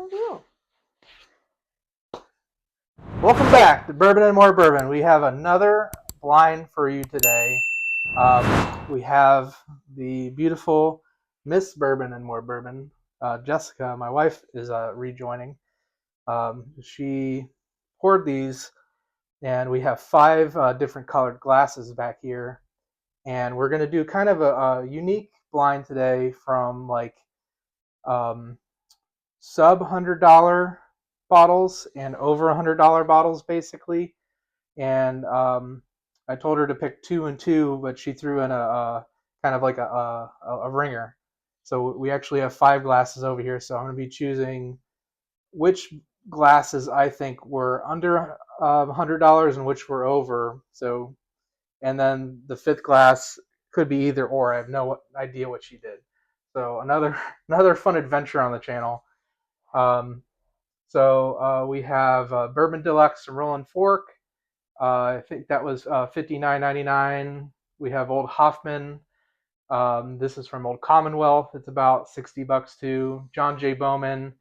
review. Welcome back to Bourbon and More Bourbon. We have another blind for you today. We have the beautiful Miss Bourbon and More Bourbon. Jessica, my wife, is rejoining. She poured these, and we have 5 different colored glasses back here. And we're going to do kind of a unique blind today from like sub $100 bottles and over $100 bottles, basically. And I told her to pick 2 and 2, but she threw in a kind of like a ringer. So we actually have 5 glasses over here. So I'm going to be choosing which glasses I think were under $100 and which were over. So, and then the 5th glass could be either or. I have no idea what she did. So another fun adventure on the channel. We have Bourbon De Luxe and Rolling Fork. I think that was $59.99. We have Old Hoffman. This is from Old Commonwealth. It's about $60 too. John J Bowman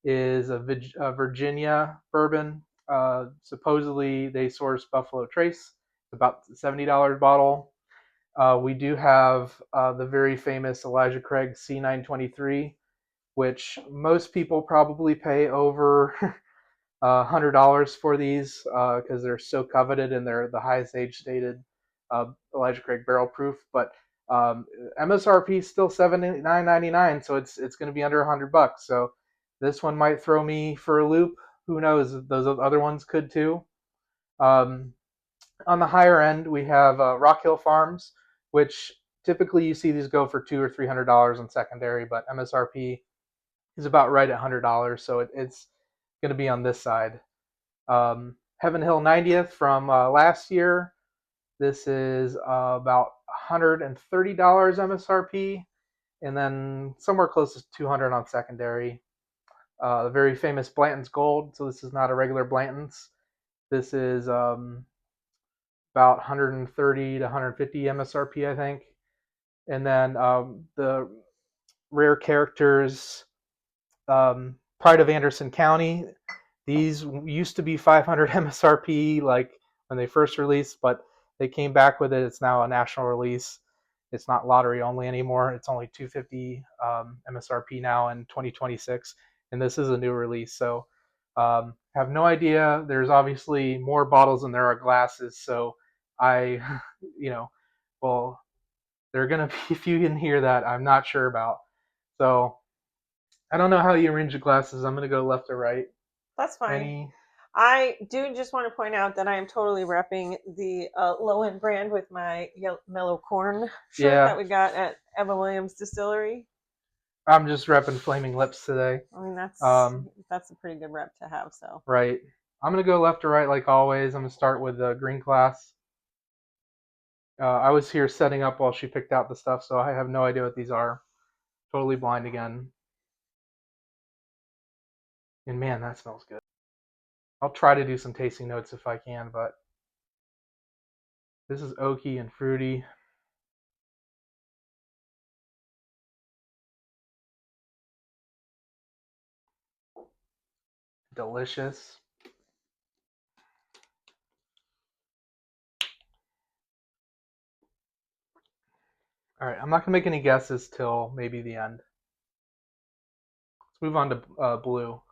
is a Virginia bourbon. Supposedly they source Buffalo Trace. It's about $70 bottle. We do have the very famous Elijah Craig C923, which most people probably pay over $100 for these because they're so coveted and they're the highest age stated Elijah Craig Barrel Proof. But MSRP is still $79.99, so it's going to be under $100. So this one might throw me for a loop. Who knows? Those other ones could too. On the higher end, we have Rock Hill Farms, which typically you see these go for $200 or $300 on secondary, but MSRP is about right at $100, so it's going to be on this side. Heaven Hill 90th from last year. This is about $130 MSRP, and then somewhere close to $200 on secondary. The very famous Blantons Gold. So this is not a regular Blantons. This is about $130 to $150 MSRP, I think. And then the rare characters, Pride of Anderson County. These used to be 500 MSRP, like when they first released, but they came back with it. It's now a national release. It's not lottery only anymore. It's only 250 MSRP now in 2026, and this is a new release. So have no idea. There's obviously more bottles than there are glasses. So I, well, there are gonna be a few in here that I'm not sure about. So I don't know how you arrange the glasses. I'm gonna go left or right. That's fine. I do just want to point out that I am totally repping the low-end brand with my mellow corn shirt that we got at Evan Williams Distillery. I'm just repping Flaming Lips today. I mean, that's a pretty good rep to have. So right. I'm going to go left or right like always. I'm going to start with the green glass. I was here setting up while she picked out the stuff, so I have no idea what these are. Totally blind again. And man, that smells good. I'll try to do some tasting notes if I can, but this is oaky and fruity. Delicious. All right, I'm not going to make any guesses till maybe the end. Let's move on to blue.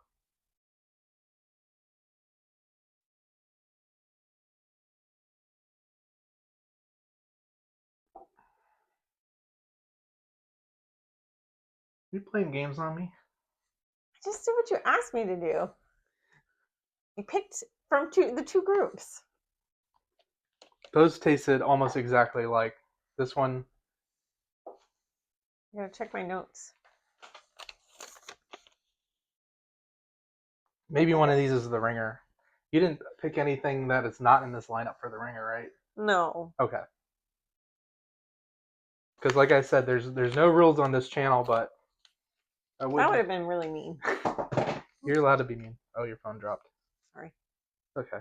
You playing games on me? I just did what you asked me to do. You picked from the two groups. Those tasted almost exactly like this one. I gotta check my notes. Maybe one of these is the ringer. You didn't pick anything that is not in this lineup for the ringer, right? No. Okay. Because like I said, there's no rules on this channel, but that would have been really mean. You're allowed to be mean. Oh, your phone dropped. Sorry. Okay.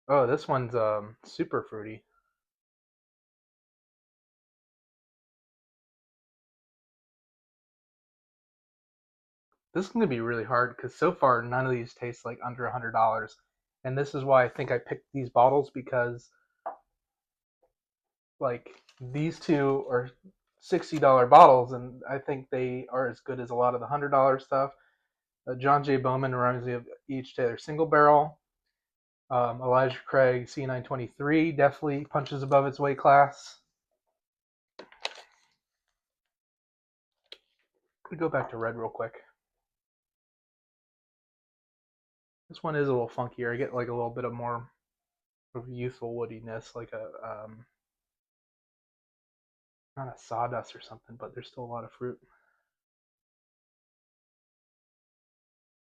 Oh, this one's super fruity. This is going to be really hard because so far none of these taste like under $100. And this is why I think I picked these bottles, because like these two are $60 bottles, and I think they are as good as a lot of the $100 stuff. John J Bowman reminds me of each to their single barrel. Elijah Craig C923 definitely punches above its weight class. Let me go back to red real quick. This one is a little funkier. I get like a little bit of more of youthful woodiness, like a not a sawdust or something, but there's still a lot of fruit.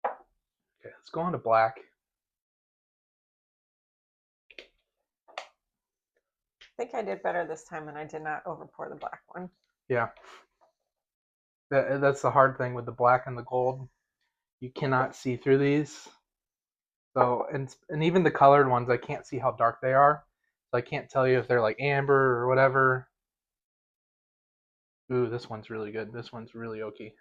Okay, let's go on to black. I think I did better this time, and I did not overpour the black one. Yeah. That's the hard thing with the black and the gold. You cannot see through these. So, and even the colored ones, I can't see how dark they are. So I can't tell you if they're like amber or whatever. Ooh, this one's really good. This one's really oaky.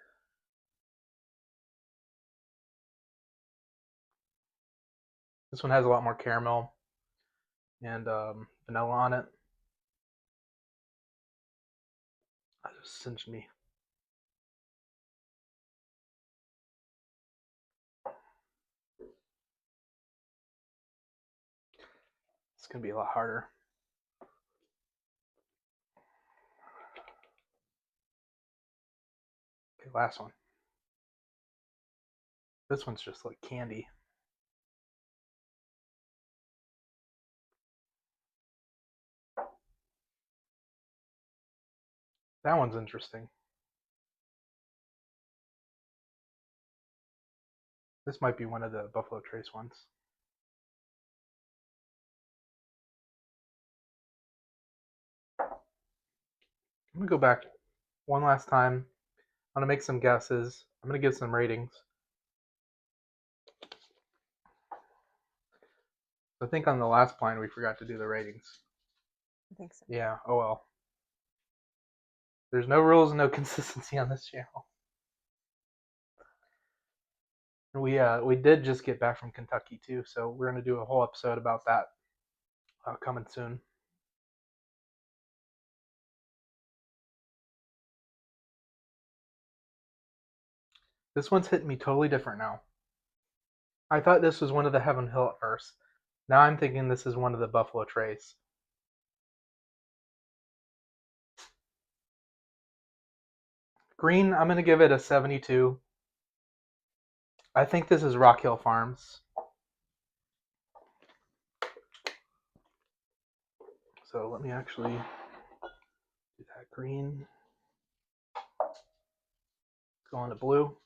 This one has a lot more caramel and vanilla on it. That just cinched me. It's going to be a lot harder. Okay, last one. This one's just like candy. That one's interesting. This might be one of the Buffalo Trace ones. I'm going to go back one last time. I'm going to make some guesses. I'm going to give some ratings. I think on the last blind we forgot to do the ratings. I think so. Yeah, oh well. There's no rules and no consistency on this channel. We did just get back from Kentucky too, so we're going to do a whole episode about that coming soon. This one's hitting me totally different now. I thought this was one of the Heaven Hill at first. Now I'm thinking this is one of the Buffalo Trace. Green, I'm going to give it a 72. I think this is Rock Hill Farms. So let me actually do that green. Go on to blue.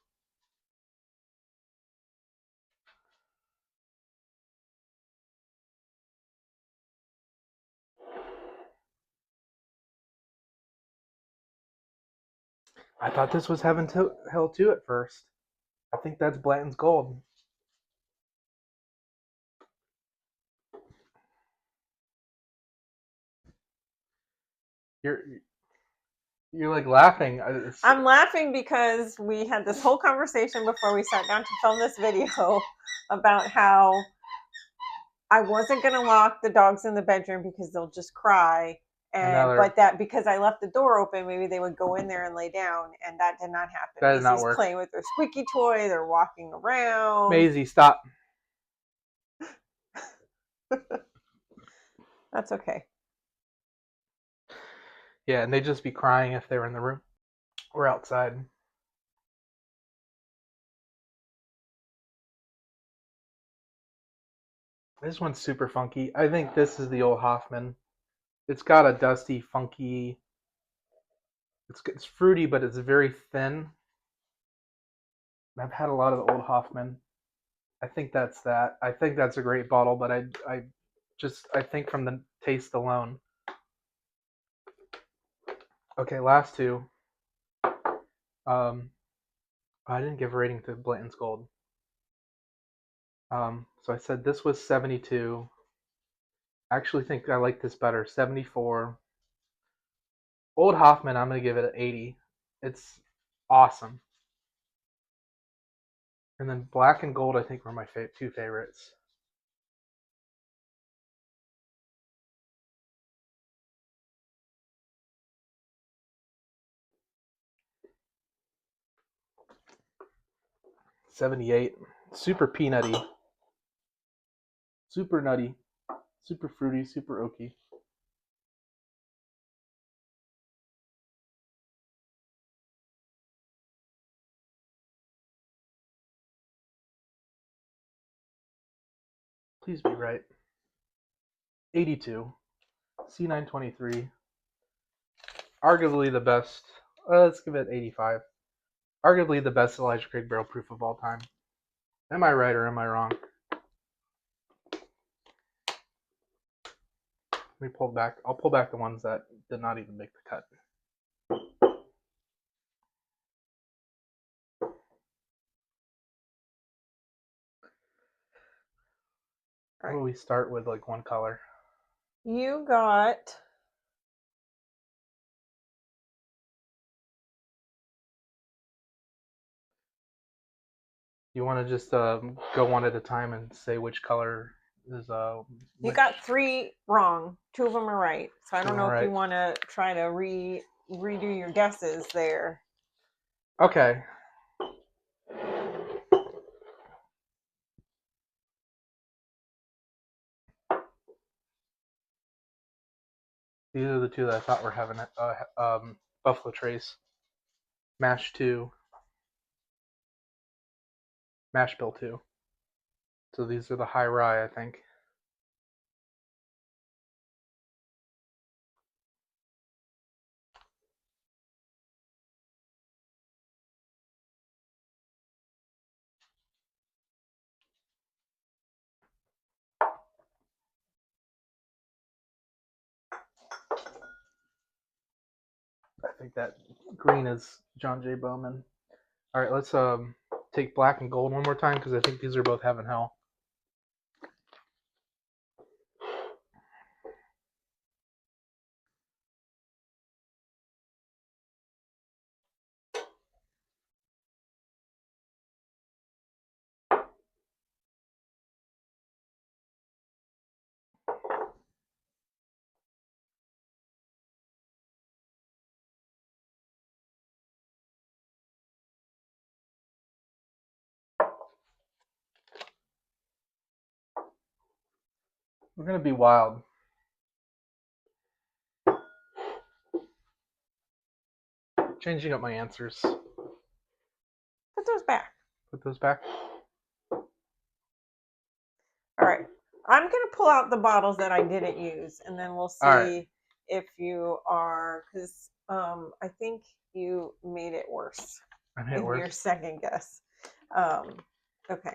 I thought this was Heaven Hill 2 at first. I think that's Blantons Gold. You're like laughing. I'm laughing because we had this whole conversation before we sat down to film this video about how I wasn't going to lock the dogs in the bedroom because they'll just cry. But that because I left the door open, maybe they would go in there and lay down, and that did not happen. That did not work. Playing with their squeaky toy, they're walking around. Maisie, stop. That's okay. Yeah, and they'd just be crying if they were in the room or outside. This one's super funky. I think this is the old Hoffman. It's got a dusty, funky. It's fruity, but it's very thin. I've had a lot of the old Hoffman. I think that's that. I think that's a great bottle, but I think from the taste alone. Okay, last two. I didn't give a rating to Blantons Gold. So I said this was 72. I actually think I like this better. 74. Old Hoffman, I'm going to give it an 80. It's awesome. And then black and gold, I think, were my two favorites. $78. Super peanutty. Super nutty. Super fruity. Super oaky. Please be right. 82. C923. Arguably the best. Let's give it 85. Arguably the best Elijah Craig Barrel Proof of all time. Am I right or am I wrong? Let me pull back. I'll pull back the ones that did not even make the cut. How about we start with like one color? You got You want to just go one at a time and say which color is you got 3 wrong. 2 of them are right. So I don't know if you right. want to try to redo your guesses there. Okay. These are the 2 that I thought were having it. Buffalo Trace, Mash 2, Mash Bill 2. So these are the high rye, I think. I think that green is John J Bowman. All right, let's take black and gold one more time because I think these are both Heaven Hell. We're gonna be wild. Changing up my answers. Put those back. Put those back. All right. I'm going to pull out the bottles that I didn't use, and then we'll see if you are, because I think you made it worse. I made it worse. Your second guess. Okay.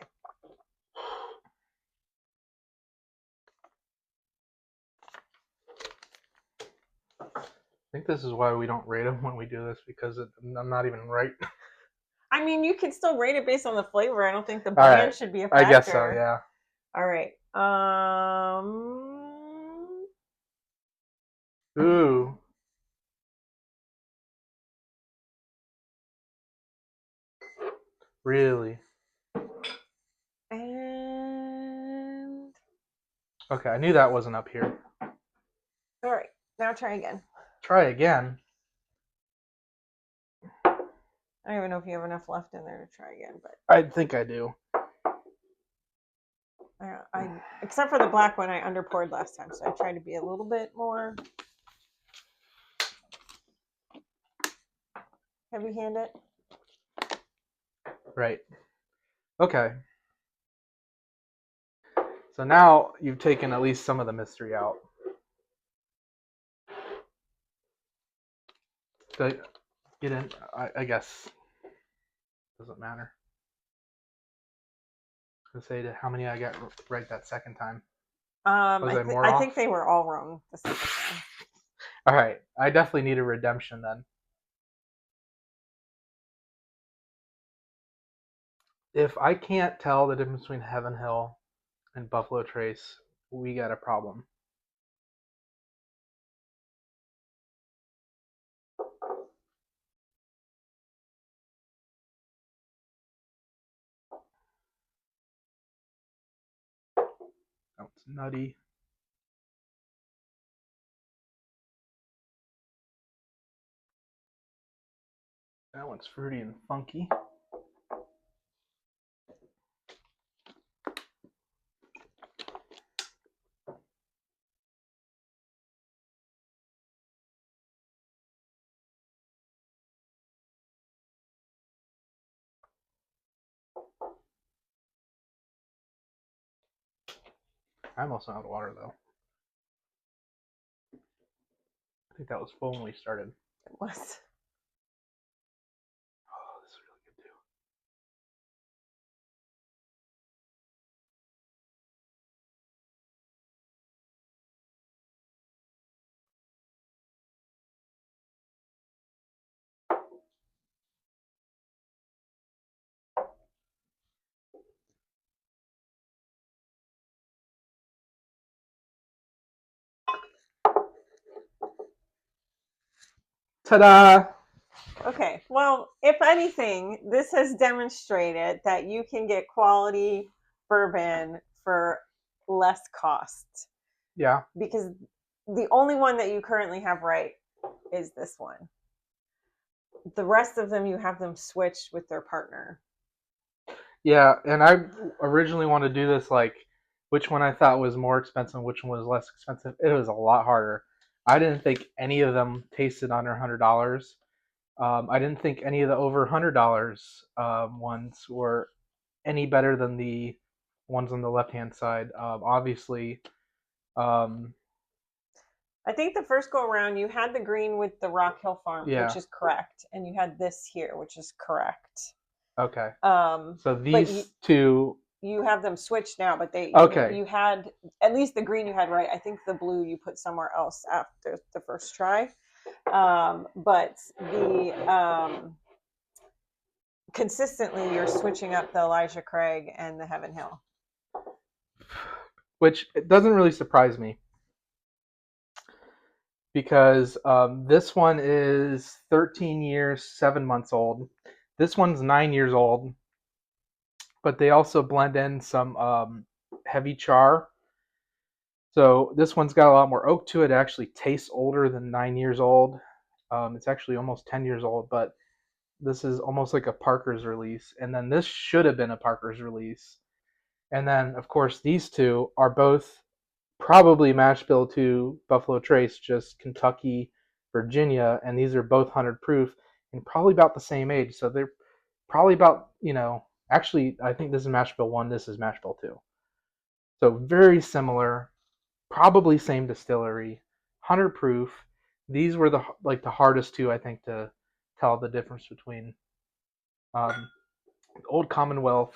I think this is why we don't rate them when we do this, because I'm not even right. I mean, you can still rate it based on the flavor. I don't think the brand should be a factor. I guess so, yeah. All right. Ooh. Really? And okay, I knew that wasn't up here. All right, now try again. Try again. I don't even know if you have enough left in there to try again, but I think I do. Except for the black one, I underpoured last time, so I tried to be a little bit more heavy-handed. Right. Okay. So now you've taken at least some of the mystery out. So you didn't, I guess, doesn't matter. I was going to say how many I got right that second time. I think they were all wrong the second time. All right. I definitely need a redemption then. If I can't tell the difference between Heaven Hill and Buffalo Trace, we got a problem. That's nutty. That one's fruity and funky. I almost out of water though. I think that was full when we started. It was. Oh, this is really good too. Ta-da! Okay, well, if anything, this has demonstrated that you can get quality bourbon for less cost. Yeah. Because the only one that you currently have right is this one. The rest of them, you have them switched with their partner. Yeah, and I originally wanted to do this like which one I thought was more expensive, which one was less expensive. It was a lot harder. I didn't think any of them tasted under $100. I didn't think any of the over $100 ones were any better than the ones on the left hand side. Obviously, um, I think the first go around, you had the green with the Rock Hill Farms, yeah. which is correct, and you had this here, which is correct. Okay. But So these two, you have them switched now, but they okay. you had at least the green you had right. I think the blue you put somewhere else after the first try. But the consistently you're switching up the Elijah Craig and the Heaven Hill, which it doesn't really surprise me because this one is 13 years, 7 months old. This one's 9 years old, but they also blend in some heavy char. So this one's got a lot more oak to it. It actually tastes older than 9 years old. It's actually almost 10 years old, but this is almost like a Parker's release. And then this should have been a Parker's release. And then, of course, these two are both probably mash bill to Buffalo Trace, just Kentucky, Virginia, and these are both 100 proof and probably about the same age. So they're probably about, actually, I think this is mash bill 1, this is mash bill 2. So very similar, probably same distillery, 100 proof. These were the hardest two, I think, to tell the difference between. Old Commonwealth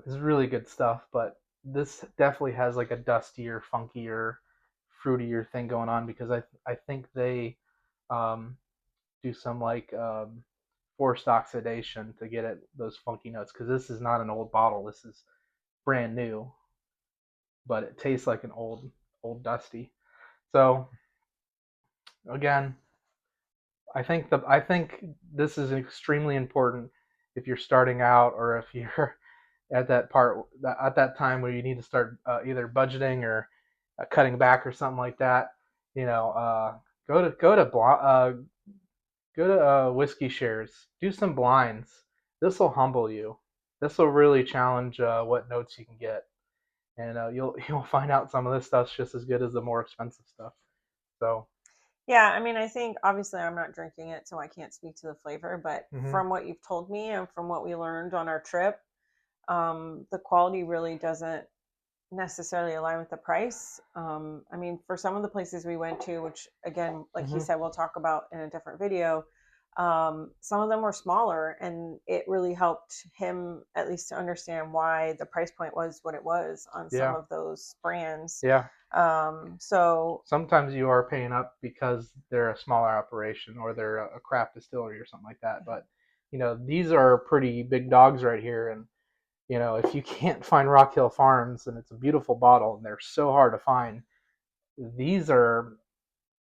is really good stuff, but this definitely has like a dustier, funkier, fruitier thing going on because I think they do some like forced oxidation to get at those funky notes because this is not an old bottle. This is brand new, but it tastes like an old dusty. So again, I think this is extremely important if you're starting out or if you're at that time where you need to start either budgeting or cutting back or something like that. Go to whiskey shares, do some blinds. This will humble you. This will really challenge what notes you can get, and you'll find out some of this stuff's just as good as the more expensive stuff. So yeah, I mean, I think obviously I'm not drinking it, so I can't speak to the flavor, but from what you've told me and from what we learned on our trip, the quality really doesn't necessarily align with the price. I mean, for some of the places we went to, which again, like he said, we'll talk about in a different video, some of them were smaller, and it really helped him at least to understand why the price point was what it was on some of those brands. Yeah. So sometimes you are paying up because they're a smaller operation or they're a craft distillery or something like that. But these are pretty big dogs right here, and if you can't find Rock Hill Farms, and it's a beautiful bottle, and they're so hard to find, these are,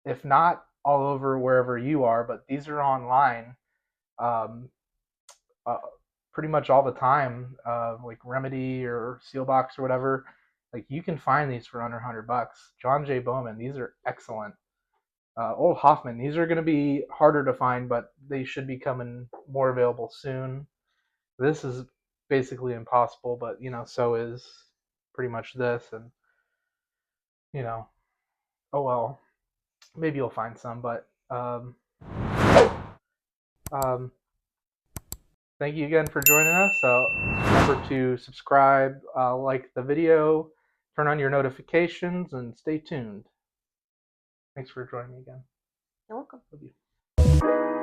if not all over wherever you are, but these are online um, pretty much all the time, like Remedy or Sealbox or whatever. Like, you can find these for under $100. John J Bowman, these are excellent. Old Hoffman, these are going to be harder to find, but they should be coming more available soon. This is basically impossible, but so is pretty much this, and you know, oh well, maybe you'll find some, but um, thank you again for joining us. Remember to subscribe, like the video, turn on your notifications, and stay tuned. Thanks for joining me again. You're welcome. Love you.